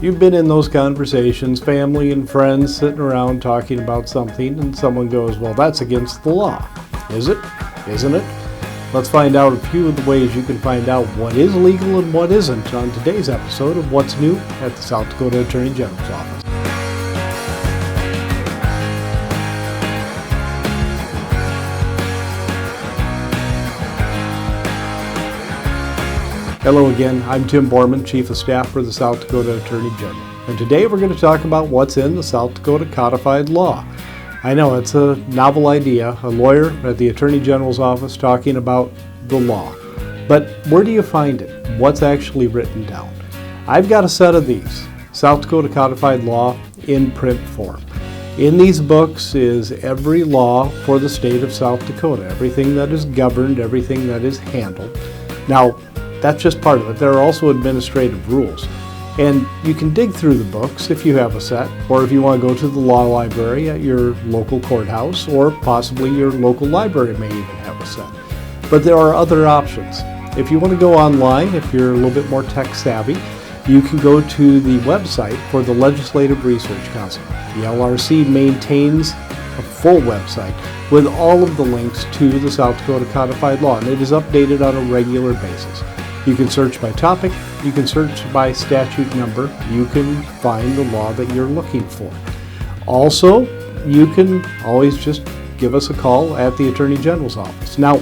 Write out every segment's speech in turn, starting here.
You've been in those conversations, family and friends sitting around talking about something, and someone goes, well, that's against the law. Is it? Isn't it? Let's find out a few of the ways you can find out what is legal and what isn't on today's episode of What's New at the South Dakota Attorney General's Office. Hello again, I'm Tim Bormann, Chief of Staff for the South Dakota Attorney General. And today we're going to talk about what's in the South Dakota codified law. I know it's a novel idea, a lawyer at the Attorney General's office talking about the law. But where do you find it? What's actually written down? I've got a set of these, South Dakota codified law in print form. In these books is every law for the state of South Dakota, everything that is governed, everything that is handled. Now, that's just part of it. There are also administrative rules. And you can dig through the books if you have a set, or if you want to go to the law library at your local courthouse, or possibly your local library may even have a set. But there are other options. If you want to go online, if you're a little bit more tech savvy, you can go to the website for the Legislative Research Council. The LRC maintains a full website with all of the links to the South Dakota codified law, and it is updated on a regular basis. You can search by topic, you can search by statute number, you can find the law that you're looking for. Also, you can always just give us a call at the Attorney General's office. Now,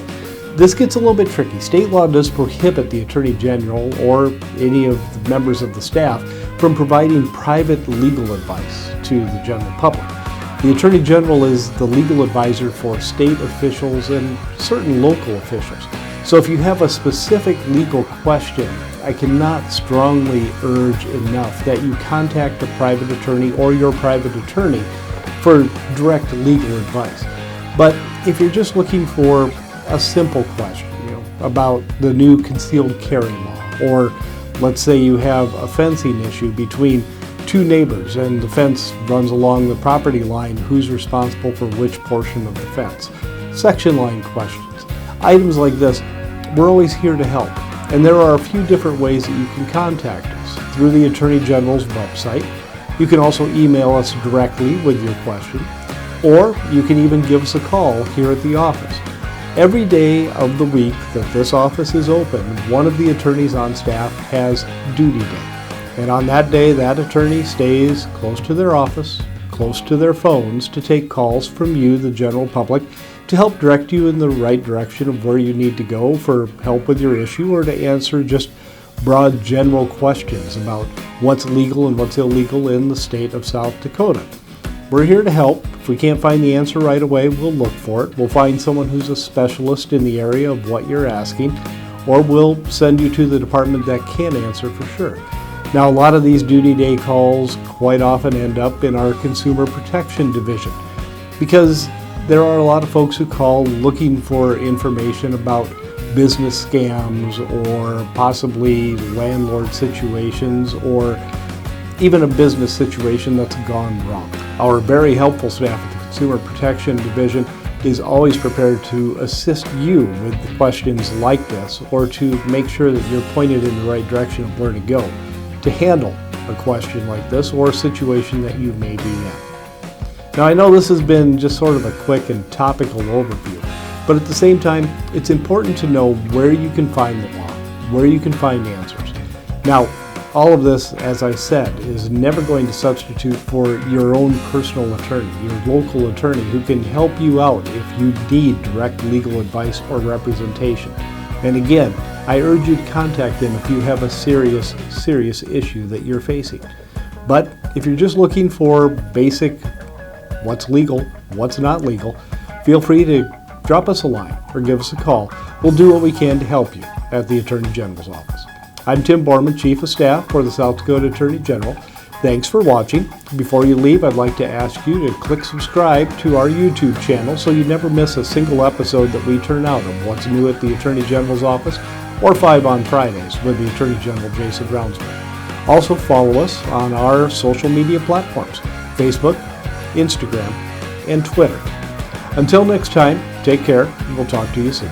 this gets a little bit tricky. State law does prohibit the Attorney General or any of the members of the staff from providing private legal advice to the general public. The Attorney General is the legal advisor for state officials and certain local officials. So if you have a specific legal question, I cannot strongly urge enough that you contact a private attorney or your private attorney for direct legal advice. But if you're just looking for a simple question, about the new concealed carry law, or let's say you have a fencing issue between two neighbors and the fence runs along the property line, who's responsible for which portion of the fence? Section line questions. Items like this, we're always here to help. And there are a few different ways that you can contact us. Through the Attorney General's website. You can also email us directly with your question, or you can even give us a call here at the office. Every day of the week that this office is open, one of the attorneys on staff has duty day. And on that day, that attorney stays close to their office, close to their phones to take calls from you, the general public, to help direct you in the right direction of where you need to go for help with your issue, or to answer just broad general questions about what's legal and what's illegal in the state of South Dakota. We're here to help. If we can't find the answer right away, we'll look for it. We'll find someone who's a specialist in the area of what you're asking, or we'll send you to the department that can answer for sure. Now, a lot of these duty day calls quite often end up in our Consumer Protection Division, because there are a lot of folks who call looking for information about business scams or possibly landlord situations or even a business situation that's gone wrong. Our very helpful staff at the Consumer Protection Division is always prepared to assist you with questions like this, or to make sure that you're pointed in the right direction of where to go to handle a question like this or a situation that you may be in. Now, I know this has been just sort of a quick and topical overview, but at the same time, it's important to know where you can find the law, where you can find answers. Now, all of this, as I said, is never going to substitute for your own personal attorney, your local attorney, who can help you out if you need direct legal advice or representation. And again, I urge you to contact them if you have a serious issue that you're facing. But if you're just looking for basic what's legal, what's not legal, feel free to drop us a line or give us a call. We'll do what we can to help you at the Attorney General's office. I'm Tim Bormann, Chief of Staff for the South Dakota Attorney General. Thanks for watching. Before you leave, I'd like to ask you to click subscribe to our YouTube channel so you never miss a single episode that we turn out of What's New at the Attorney General's office, or 5 on Fridays with the Attorney General, Jason Brownsburg. Also follow us on our social media platforms, Facebook, Instagram, and Twitter. Until next time, take care, and we'll talk to you soon.